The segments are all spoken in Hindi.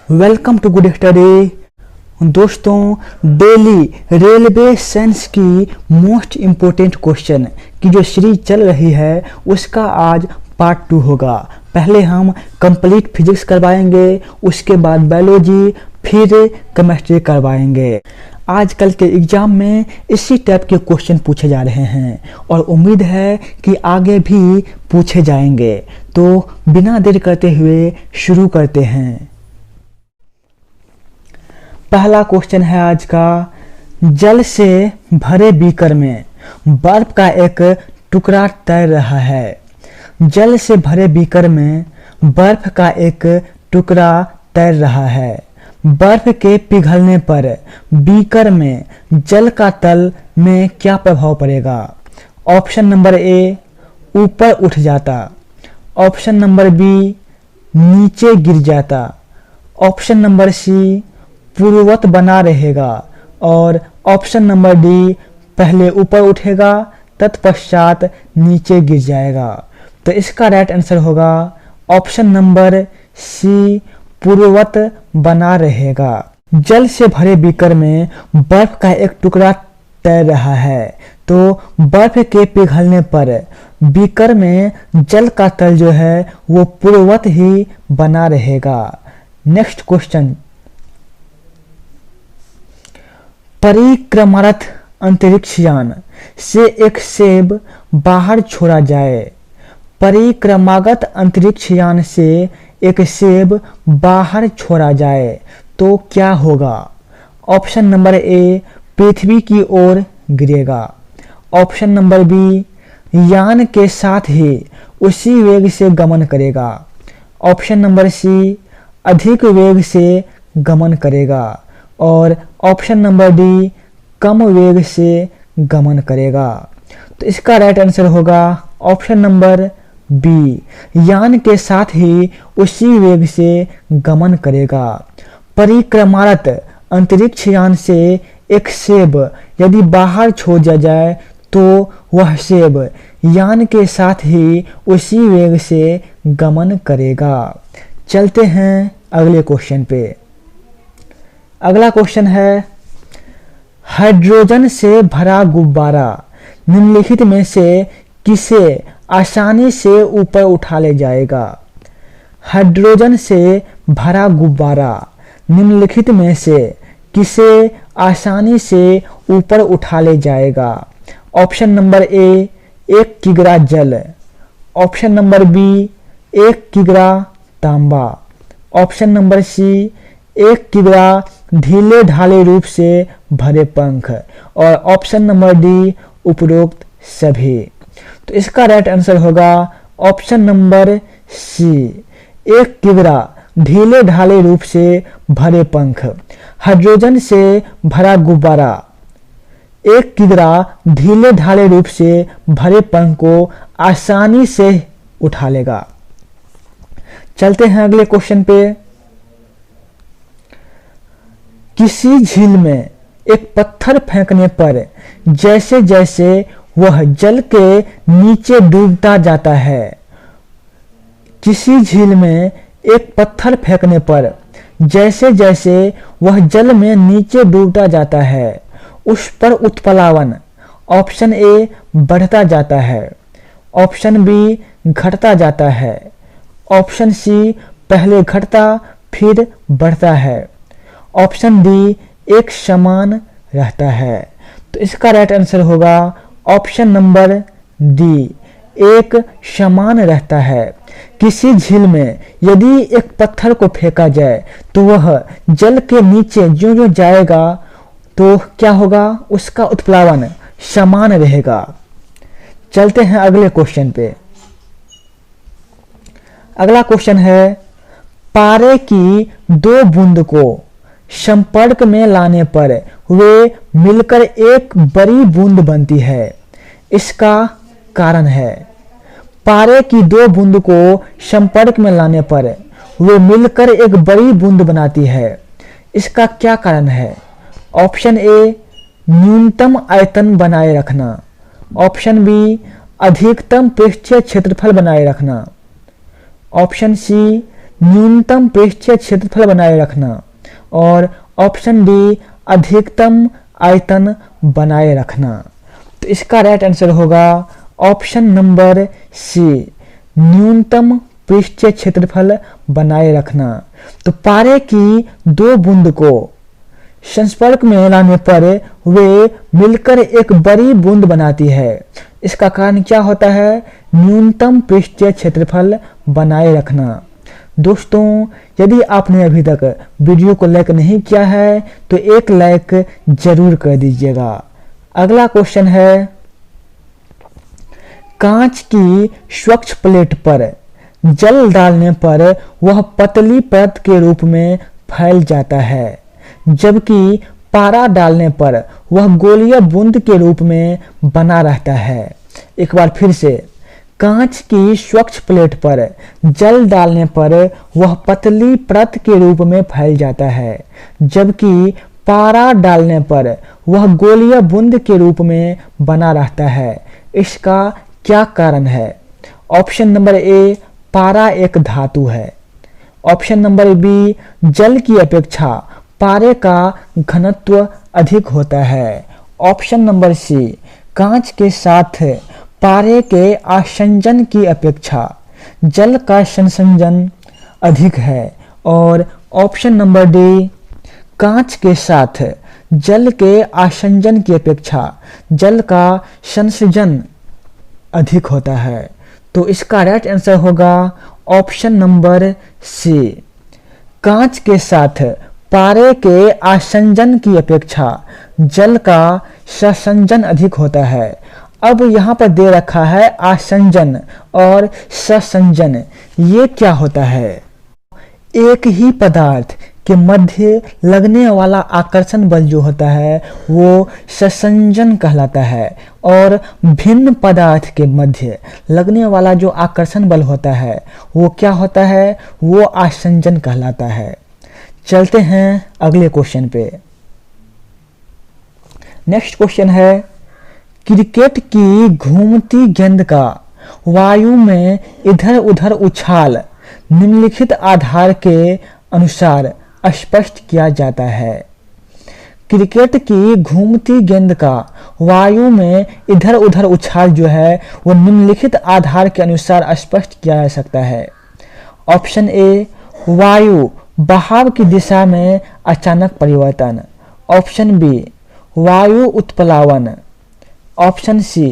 Welcome to good study. दोस्तों, डेली रेलवे साइंस की मोस्ट इम्पोर्टेंट क्वेश्चन की जो सीरीज चल रही है उसका आज पार्ट 2 होगा। पहले हम कंप्लीट फिजिक्स करवाएंगे, उसके बाद बायोलॉजी, फिर केमिस्ट्री करवाएंगे। आजकल के एग्जाम में इसी टाइप के क्वेश्चन पूछे जा रहे हैं और उम्मीद है कि आगे भी पूछे जाएंगे। तो बिना देर करते हुए शुरू करते हैं। पहला क्वेश्चन है आज का, जल से भरे बीकर में बर्फ का एक टुकड़ा तैर रहा है। जल से भरे बीकर में बर्फ का एक टुकड़ा तैर रहा है। बर्फ के पिघलने पर बीकर में जल का तल में क्या प्रभाव पड़ेगा? ऑप्शन नंबर ए, ऊपर उठ जाता। ऑप्शन नंबर बी, नीचे गिर जाता। ऑप्शन नंबर सी, पूर्ववत बना रहेगा। और ऑप्शन नंबर डी, पहले ऊपर उठेगा तत्पश्चात नीचे गिर जाएगा। तो इसका राइट आंसर होगा ऑप्शन नंबर सी, पूर्ववत बना रहेगा। जल से भरे बीकर में बर्फ का एक टुकड़ा तैर रहा है, तो बर्फ के पिघलने पर बीकर में जल का तल जो है वो पूर्ववत ही बना रहेगा। नेक्स्ट क्वेश्चन, परिक्रमारत अंतरिक्ष यान से एक सेब बाहर छोड़ा जाए। परिक्रमागत अंतरिक्ष यान से एक सेब बाहर छोड़ा जाए तो क्या होगा? ऑप्शन नंबर ए, पृथ्वी की ओर गिरेगा। ऑप्शन नंबर बी, यान के साथ ही उसी वेग से गमन करेगा। ऑप्शन नंबर सी, अधिक वेग से गमन करेगा। और ऑप्शन नंबर डी, कम वेग से गमन करेगा। तो इसका राइट आंसर होगा ऑप्शन नंबर बी, यान के साथ ही उसी वेग से गमन करेगा। परिक्रमारत अंतरिक्ष यान से एक सेब यदि बाहर छोड़ दिया जाए तो वह सेब यान के साथ ही उसी वेग से गमन करेगा। चलते हैं अगले क्वेश्चन पे। अगला क्वेश्चन है, हाइड्रोजन से भरा गुब्बारा निम्नलिखित में से किसे आसानी से ऊपर उठा ले जाएगा? हाइड्रोजन से भरा गुब्बारा निम्नलिखित में से किसे आसानी से ऊपर उठा ले जाएगा? ऑप्शन नंबर ए, 1 किग्रा जल। ऑप्शन नंबर बी, 1 किग्रा तांबा। ऑप्शन नंबर सी, 1 किग्रा ढीले ढाले रूप से भरे पंख। और ऑप्शन नंबर डी, उपरोक्त सभी। तो इसका राइट आंसर होगा ऑप्शन नंबर सी, 1 किग्रा ढीले ढाले रूप से भरे पंख। हाइड्रोजन से भरा गुब्बारा 1 किग्रा ढीले ढाले रूप से भरे पंख को आसानी से उठा लेगा। चलते हैं अगले क्वेश्चन पे। किसी झील में एक पत्थर फेंकने पर जैसे जैसे वह जल के नीचे डूबता जाता है। किसी झील में एक पत्थर फेंकने पर जैसे जैसे वह जल में नीचे डूबता जाता है, उस पर उत्प्लावन ऑप्शन ए, बढ़ता जाता है। ऑप्शन बी, घटता जाता है। ऑप्शन सी, पहले घटता फिर बढ़ता है। ऑप्शन डी, एक समान रहता है। तो इसका राइट आंसर होगा ऑप्शन नंबर डी, एक समान रहता है। किसी झील में यदि एक पत्थर को फेंका जाए तो वह जल के नीचे जो जो जाएगा तो क्या होगा? उसका उत्प्लावन समान रहेगा। चलते हैं अगले क्वेश्चन पे। अगला क्वेश्चन है, पारे की 2 बूंद को संपर्क में लाने पर वे मिलकर एक बड़ी बूंद बनती है। इसका कारण है, पारे की 2 बूंद को संपर्क में लाने पर वे मिलकर एक बड़ी बूंद बनाती है। इसका क्या कारण है? ऑप्शन ए, न्यूनतम आयतन बनाए रखना। ऑप्शन बी, अधिकतम पृष्ठीय क्षेत्रफल बनाए रखना। ऑप्शन सी, न्यूनतम पृष्ठीय क्षेत्रफल बनाए रखना, और ऑप्शन डी अधिकतम आयतन बनाए रखना। तो इसका राइट आंसर होगा ऑप्शन नंबर सी, न्यूनतम पृष्ठीय क्षेत्रफल बनाए रखना। तो पारे की दो बूंद को संपर्क में लाने पर वे मिलकर एक बड़ी बूंद बनाती है। इसका कारण क्या होता है? न्यूनतम पृष्ठीय क्षेत्रफल बनाए रखना। दोस्तों, यदि आपने अभी तक वीडियो को लाइक नहीं किया है तो एक लाइक जरूर कर दीजिएगा। अगला क्वेश्चन है, कांच की स्वच्छ प्लेट पर जल डालने पर वह पतली परत के रूप में फैल जाता है, जबकि पारा डालने पर वह गोलीय बूंद के रूप में बना रहता है। एक बार फिर से, कांच की स्वच्छ प्लेट पर जल डालने पर वह पतली परत के रूप में फैल जाता है, जबकि पारा डालने पर वह गोलीय बूंद के रूप में बना रहता है। इसका क्या कारण है? ऑप्शन नंबर ए, पारा एक धातु है। ऑप्शन नंबर बी, जल की अपेक्षा पारे का घनत्व अधिक होता है। ऑप्शन नंबर सी, कांच के साथ पारे के आसंजन की अपेक्षा जल का संसंजन अधिक है। और ऑप्शन नंबर डी, कांच के साथ जल के आसंजन की अपेक्षा जल का संसंजन अधिक होता है। तो इसका राइट आंसर होगा ऑप्शन नंबर सी, कांच के साथ पारे के आसंजन की अपेक्षा जल का संसंजन अधिक होता है। अब यहाँ पर दे रखा है आसंजन और संसंजन, ये क्या होता है? एक ही पदार्थ के मध्य लगने वाला आकर्षण बल जो होता है वो संसंजन कहलाता है, और भिन्न पदार्थ के मध्य लगने वाला जो आकर्षण बल होता है वो क्या होता है? वो आसंजन कहलाता है। चलते हैं अगले क्वेश्चन पे। नेक्स्ट क्वेश्चन है, क्रिकेट की घूमती गेंद का वायु में इधर उधर उछाल निम्नलिखित आधार के अनुसार स्पष्ट किया जाता है। क्रिकेट की घूमती गेंद का वायु में इधर उधर उछाल जो है वो निम्नलिखित आधार के अनुसार स्पष्ट किया जा सकता है। ऑप्शन ए, वायु बहाव की दिशा में अचानक परिवर्तन। ऑप्शन बी, वायु उत्प्लावन। ऑप्शन सी,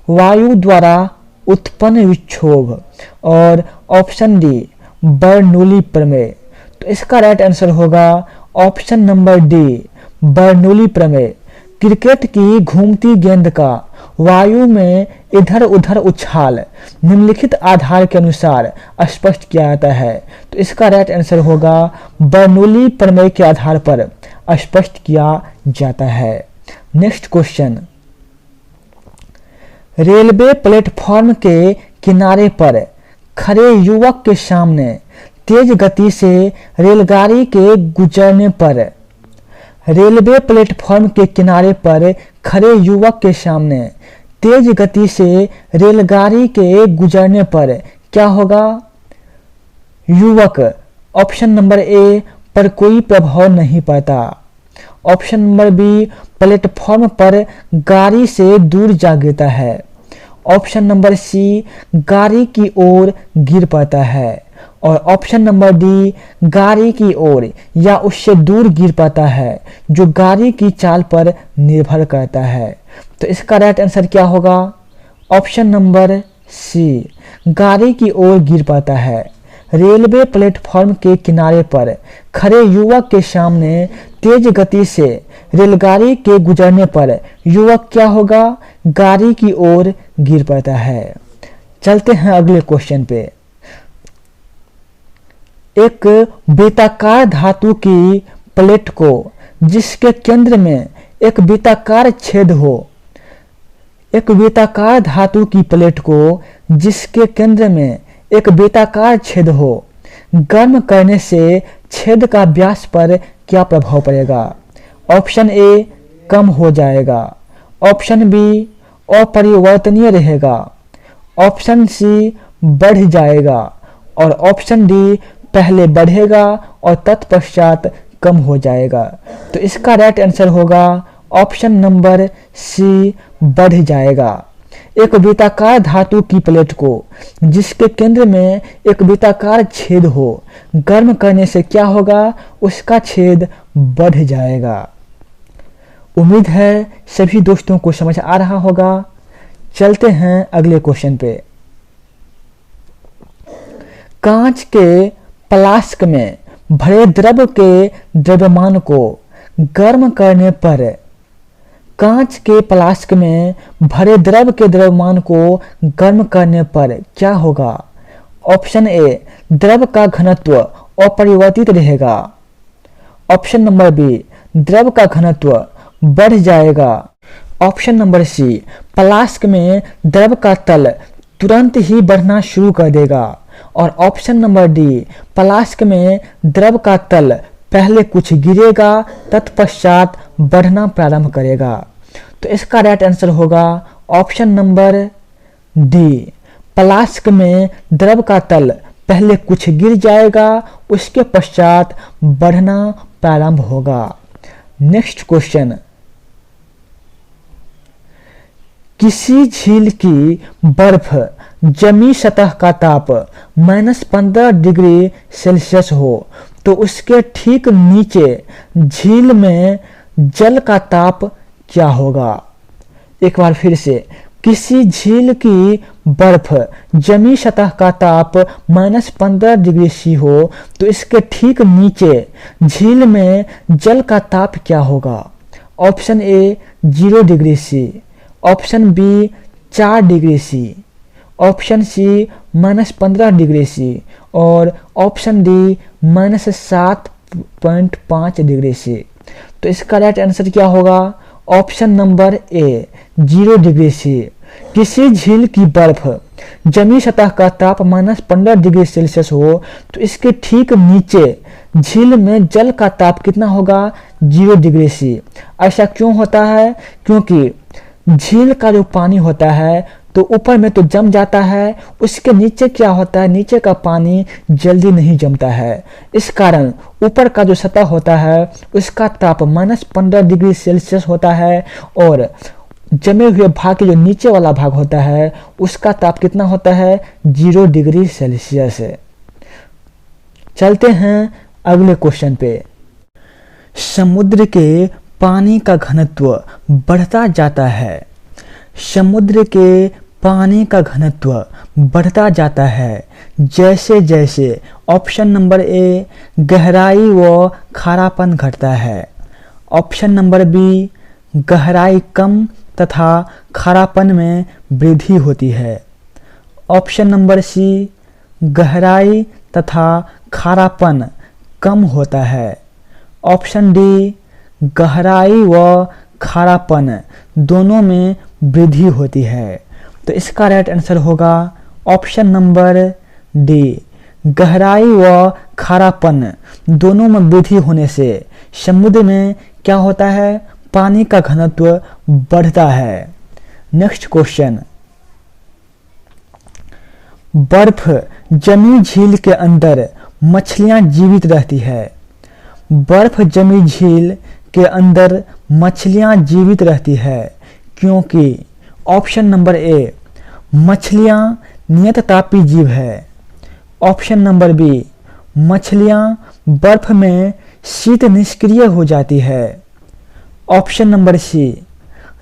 वायु द्वारा उत्पन्न विक्षोभ। और ऑप्शन डी, बर्नौली प्रमेय। तो इसका राइट आंसर होगा ऑप्शन नंबर डी, बर्नौली प्रमेय। क्रिकेट की घूमती गेंद का वायु में इधर उधर उछाल निम्नलिखित आधार के अनुसार स्पष्ट किया जाता है। तो इसका राइट आंसर होगा बर्नौली प्रमेय के आधार पर स्पष्ट किया जाता है। नेक्स्ट क्वेश्चन, रेलवे प्लेटफॉर्म के किनारे पर खड़े युवक के सामने तेज गति से रेलगाड़ी के गुजरने पर, रेलवे प्लेटफॉर्म के किनारे पर खड़े युवक के सामने तेज गति से रेलगाड़ी के गुजरने पर क्या होगा? युवक ऑप्शन नंबर ए पर कोई प्रभाव नहीं पड़ता। ऑप्शन नंबर बी, प्लेटफॉर्म पर गाड़ी से दूर जा गिरता है। ऑप्शन नंबर सी, गाड़ी की ओर गिर पड़ता है। और ऑप्शन नंबर डी, गाड़ी की ओर या उससे दूर गिर पाता है, जो गाड़ी की चाल पर निर्भर करता है। तो इसका राइट आंसर क्या होगा? ऑप्शन नंबर सी, गाड़ी की ओर गिर पाता है। रेलवे प्लेटफॉर्म के किनारे पर खड़े युवक के सामने तेज गति से रेलगाड़ी के गुजरने पर युवक क्या होगा? गाड़ी की ओर गिर पड़ता है। चलते हैं अगले क्वेश्चन पे। एक वृत्ताकार धातु की प्लेट को जिसके केंद्र में एक वृत्ताकार छेद हो, एक वृत्ताकार धातु की प्लेट को जिसके केंद्र में एक वृत्ताकार छेद हो, गर्म करने से छेद का व्यास पर क्या प्रभाव पड़ेगा? ऑप्शन ए, कम हो जाएगा। ऑप्शन बी, अपरिवर्तनीय रहेगा। ऑप्शन सी, बढ़ जाएगा। और ऑप्शन डी, पहले बढ़ेगा और तत्पश्चात कम हो जाएगा। तो इसका राइट आंसर होगा ऑप्शन नंबर सी, बढ़ जाएगा। एक वृत्ताकार धातु की प्लेट को जिसके केंद्र में एक वृत्ताकार छेद हो, गर्म करने से क्या होगा, उसका छेद बढ़ जाएगा। उम्मीद है सभी दोस्तों को समझ आ रहा होगा। चलते हैं अगले क्वेश्चन पे। कांच के फ्लास्क में भरे द्रव के द्रव्यमान को गर्म करने पर, कांच के फ्लास्क में भरे द्रव के द्रव्यमान को गर्म करने पर क्या होगा? ऑप्शन ए, द्रव का घनत्व अपरिवर्तित रहेगा। ऑप्शन नंबर बी, द्रव का घनत्व बढ़ जाएगा। ऑप्शन नंबर सी, फ्लास्क में द्रव का तल तुरंत ही बढ़ना शुरू कर देगा। और ऑप्शन नंबर डी, फ्लास्क में द्रव का तल पहले कुछ गिरेगा तत्पश्चात बढ़ना प्रारंभ करेगा। तो इसका राइट आंसर होगा ऑप्शन नंबर डी, फ्लास्क में द्रव का तल पहले कुछ गिर जाएगा, उसके पश्चात बढ़ना प्रारंभ होगा। नेक्स्ट क्वेश्चन, किसी झील की बर्फ जमी सतह का ताप -15 डिग्री सेल्सियस हो तो उसके ठीक नीचे झील में जल का ताप क्या होगा? एक बार फिर से, किसी झील की बर्फ जमी सतह का ताप -15 डिग्री सी हो तो इसके ठीक नीचे झील में जल का ताप क्या होगा? Option A 0 degree C, option B 4 degree C, option C -15 degree C और ऑप्शन डी -7.5 डिग्री सी। तो इसका राइट आंसर क्या होगा? Option number A 0 degree C. किसी झील की बर्फ जमी सतह का ताप -15 डिग्री सेल्सियस हो तो इसके ठीक नीचे झील में जल का ताप कितना होगा? 0 डिग्री सी। ऐसा क्यों होता है? क्योंकि झील का जो पानी होता है तो ऊपर में तो जम जाता है, उसके नीचे क्या होता है, नीचे का पानी जल्दी नहीं जमता है। इस कारण ऊपर का जो सतह होता है उसका ताप -15 डिग्री सेल्सियस होता है और जमे हुए भाग के जो नीचे वाला भाग होता है उसका ताप कितना होता है? 0 डिग्री सेल्सियस। चलते हैं अगले क्वेश्चन पे। समुद्र के पानी का घनत्व बढ़ता जाता है। समुद्र के पानी का घनत्व बढ़ता जाता है जैसे जैसे ऑप्शन नंबर ए, गहराई व खारापन घटता है। ऑप्शन नंबर बी, गहराई कम तथा खारापन में वृद्धि होती है। ऑप्शन नंबर सी, गहराई तथा खारापन कम होता है। ऑप्शन डी, गहराई व खारापन दोनों में वृद्धि होती है। तो इसका राइट आंसर होगा ऑप्शन नंबर डी, गहराई व खारापन दोनों में वृद्धि होने से समुद्र में क्या होता है? पानी का घनत्व बढ़ता है। नेक्स्ट क्वेश्चन, बर्फ जमी झील के अंदर मछलियां जीवित रहती है। बर्फ जमी झील के अंदर मछलियां जीवित रहती है क्योंकि ऑप्शन नंबर ए, मछलियां नियततापी जीव है। ऑप्शन नंबर बी, मछलियां बर्फ में शीत निष्क्रिय हो जाती है। ऑप्शन नंबर सी,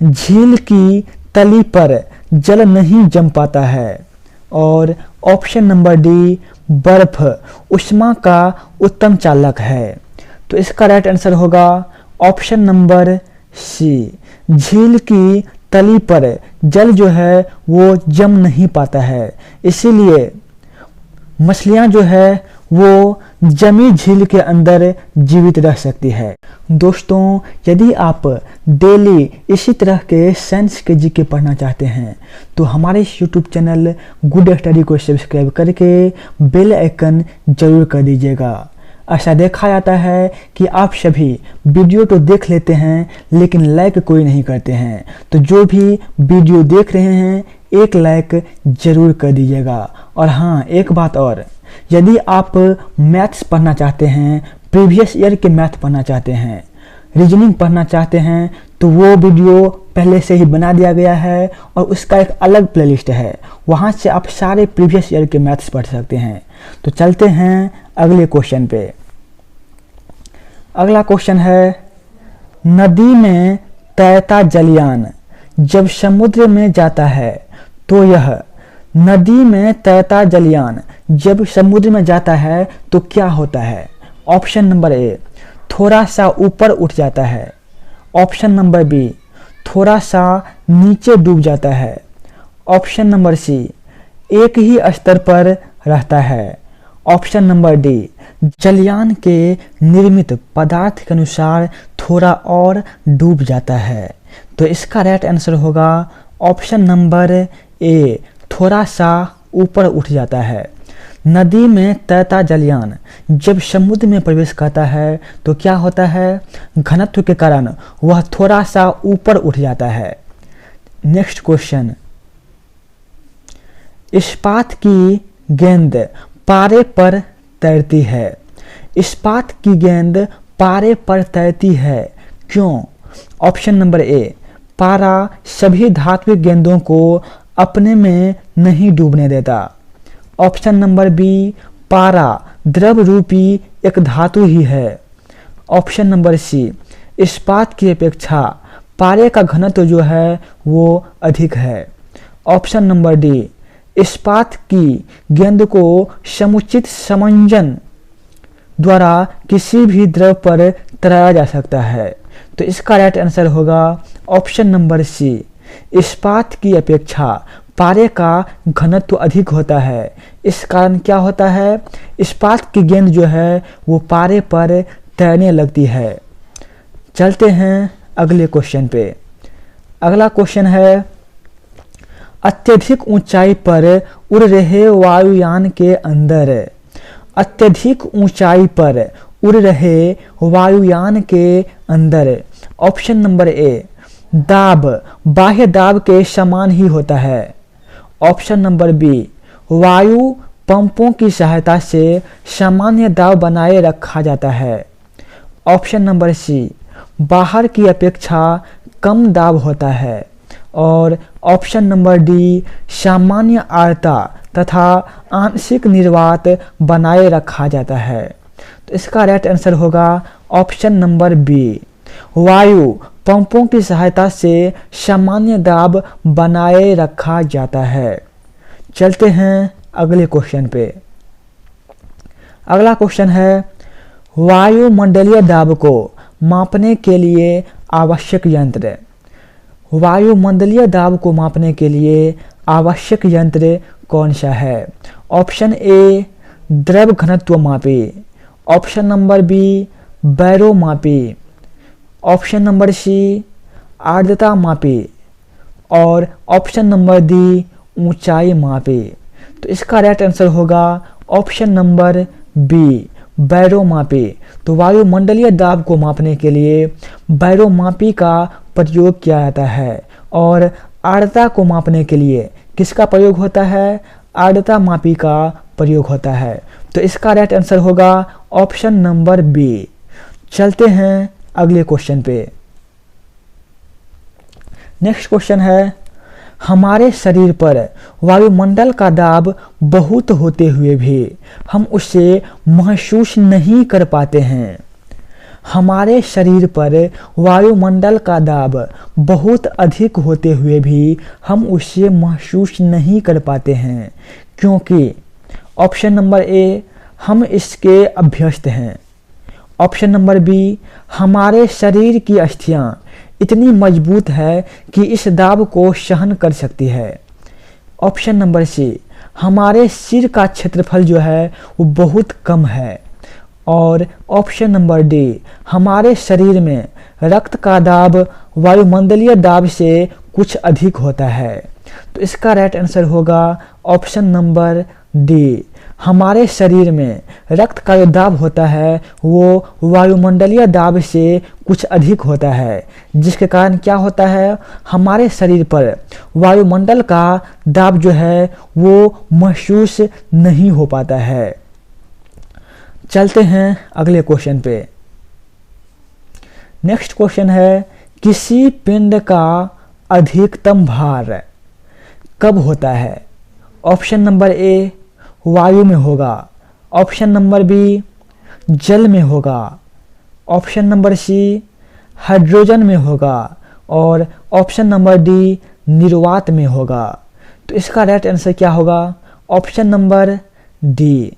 झील की तली पर जल नहीं जम पाता है। और ऑप्शन नंबर डी, बर्फ ऊष्मा का उत्तम चालक है। तो इसका राइट आंसर होगा ऑप्शन नंबर सी, झील की तली पर जल जो है वो जम नहीं पाता है, इसीलिए मछलियां जो है वो जमी झील के अंदर जीवित रह सकती है। दोस्तों, यदि आप डेली इसी तरह के साइंस के जीके पढ़ना चाहते हैं तो हमारे यूट्यूब चैनल गुड स्टडी को सब्सक्राइब करके बेल आइकन जरूर कर दीजिएगा। ऐसा देखा जाता है कि आप सभी वीडियो तो देख लेते हैं लेकिन लाइक कोई नहीं करते हैं, तो जो भी वीडियो देख रहे हैं एक लाइक जरूर कर दीजिएगा। और हाँ, एक बात और, यदि आप मैथ्स पढ़ना चाहते हैं, प्रीवियस ईयर के मैथ पढ़ना चाहते हैं, रीजनिंग पढ़ना चाहते हैं, तो वो वीडियो पहले से ही बना दिया गया है और उसका एक अलग प्लेलिस्ट है, वहाँ से आप सारे प्रीवियस ईयर के मैथ्स पढ़ सकते हैं। तो चलते हैं अगले क्वेश्चन पे। अगला क्वेश्चन है, नदी में तैरता जलयान जब समुद्र में जाता है तो यह, नदी में तैरता जलयान जब समुद्र में जाता है तो क्या होता है? ऑप्शन नंबर ए, थोड़ा सा ऊपर उठ जाता है। ऑप्शन नंबर बी, थोड़ा सा नीचे डूब जाता है। ऑप्शन नंबर सी, एक ही स्तर पर रहता है। ऑप्शन नंबर डी, जलयान के निर्मित पदार्थ के अनुसार थोड़ा और डूब जाता है। तो इसका राइट आंसर होगा ऑप्शन नंबर ए, थोड़ा सा ऊपर उठ जाता है। नदी में तैरता जलयान जब समुद्र में प्रवेश करता है तो क्या होता है? घनत्व के कारण वह थोड़ा सा ऊपर उठ जाता है। नेक्स्ट क्वेश्चन, इस्पात की गेंद पारे पर तैरती है। इस्पात की गेंद पारे पर तैरती है, क्यों? ऑप्शन नंबर ए, पारा सभी धात्विक गेंदों को अपने में नहीं डूबने देता। ऑप्शन नंबर बी, पारा द्रव रूपी एक धातु ही है। ऑप्शन नंबर सी, इस्पात की अपेक्षा पारे का घनत्व जो है वो अधिक है। ऑप्शन नंबर डी, इस्पात की गेंद को समुचित समंजन द्वारा किसी भी द्रव पर तैराया जा सकता है। तो इसका राइट आंसर होगा ऑप्शन नंबर सी, इस्पात की अपेक्षा पारे का घनत्व अधिक होता है। इस कारण क्या होता है? इस्पात की गेंद जो है वो पारे पर तैरने लगती है। चलते हैं अगले क्वेश्चन पे। अगला क्वेश्चन है, अत्यधिक ऊंचाई पर उड़ रहे वायुयान के अंदर, अत्यधिक ऊंचाई पर उड़ रहे वायुयान के अंदर। ऑप्शन नंबर ए, दाब बाह्य दाब के समान ही होता है। ऑप्शन नंबर बी, वायु पंपों की सहायता से सामान्य दाब बनाए रखा जाता है। ऑप्शन नंबर सी, बाहर की अपेक्षा कम दाब होता है। और ऑप्शन नंबर डी, सामान्य आर्द्रता तथा आंशिक निर्वात बनाए रखा जाता है। तो इसका राइट आंसर होगा ऑप्शन नंबर बी, वायु पंपों की सहायता से सामान्य दाब बनाए रखा जाता है। चलते हैं अगले क्वेश्चन पे। अगला क्वेश्चन है, वायुमंडलीय दाब को मापने के लिए आवश्यक यंत्र। वायुमंडलीय दाब को मापने के लिए आवश्यक यंत्र कौन सा है? ऑप्शन ए, द्रव घनत्व मापी। ऑप्शन नंबर बी, बैरोमापी। ऑप्शन नंबर सी, आर्द्रता मापी। और ऑप्शन नंबर डी, ऊंचाई मापी। तो इसका राइट आंसर होगा ऑप्शन नंबर बी, बैरोमापी। तो वायुमंडलीय दाब को मापने के लिए बैरोमापी का प्रयोग किया जाता है और आर्द्रता को मापने के लिए किसका प्रयोग होता है? आर्द्रता मापी का प्रयोग होता है। तो इसका राइट आंसर होगा ऑप्शन नंबर बी। चलते हैं अगले क्वेश्चन पे। नेक्स्ट क्वेश्चन है, हमारे शरीर पर वायुमंडल का दाब बहुत होते हुए भी हम उसे महसूस नहीं कर पाते हैं। हमारे शरीर पर वायुमंडल का दाब बहुत अधिक होते हुए भी हम उसे महसूस नहीं कर पाते हैं, क्योंकि ऑप्शन नंबर ए, हम इसके अभ्यस्त हैं। ऑप्शन नंबर बी, हमारे शरीर की अस्थियां इतनी मजबूत है कि इस दाब को सहन कर सकती है। ऑप्शन नंबर सी, हमारे सिर का क्षेत्रफल जो है वो बहुत कम है। और ऑप्शन नंबर डी, हमारे शरीर में रक्त का दाब वायुमंडलीय दाब से कुछ अधिक होता है। तो इसका राइट आंसर होगा ऑप्शन नंबर डी, हमारे शरीर में रक्त का जो दाब होता है वो वायुमंडलीय दाब से कुछ अधिक होता है, जिसके कारण क्या होता है? हमारे शरीर पर वायुमंडल का दाब जो है वो महसूस नहीं हो पाता है। चलते हैं अगले क्वेश्चन पे। नेक्स्ट क्वेश्चन है, किसी पिंड का अधिकतम भार कब होता है? ऑप्शन नंबर ए वायु में होगा, ऑप्शन नंबर बी जल में होगा, ऑप्शन नंबर सी हाइड्रोजन में होगा और ऑप्शन नंबर डी निर्वात में होगा। तो इसका राइट आंसर क्या होगा? Option number D.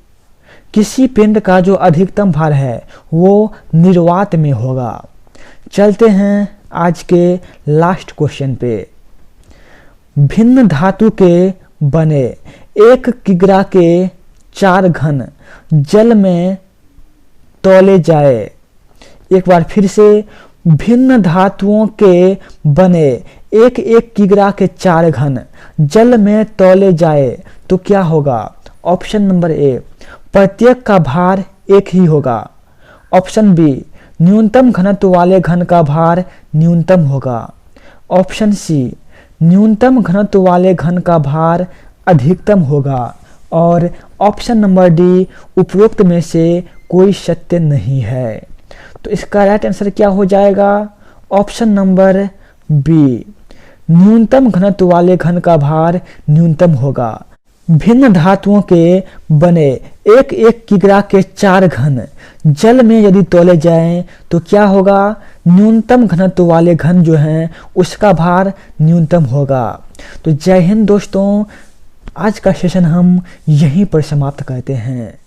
किसी पिंड का जो अधिकतम भार है वो निर्वात में होगा। चलते हैं आज के लास्ट क्वेश्चन पे। भिन्न धातु के बने 1 किग्रा के 4 घन जल में तौले जाए। एक बार फिर से, भिन्न धातुओं के बने 1 किग्रा के 4 घन जल में तौले जाए तो क्या होगा? ऑप्शन नंबर ए प्रत्येक का भार एक ही होगा, ऑप्शन बी न्यूनतम घनत्व वाले घन का भार न्यूनतम होगा, ऑप्शन सी न्यूनतम घनत्व वाले घन का भार अधिकतम होगा और ऑप्शन नंबर डी उपरोक्त में से कोई सत्य नहीं है। तो इसका राइट आंसर क्या हो जाएगा? ऑप्शन नंबर बी न्यूनतम घनत्व वाले घन का भार न्यूनतम होगा। भिन्न धातुओं के बने 1 किग्रा के 4 घन जल में यदि तौले जाएं तो क्या होगा? न्यूनतम घनत्व वाले घन जो हैं उसका भार न्यूनतम होगा। तो जय हिंद दोस्तों, आज का सेशन हम यहीं पर समाप्त करते हैं।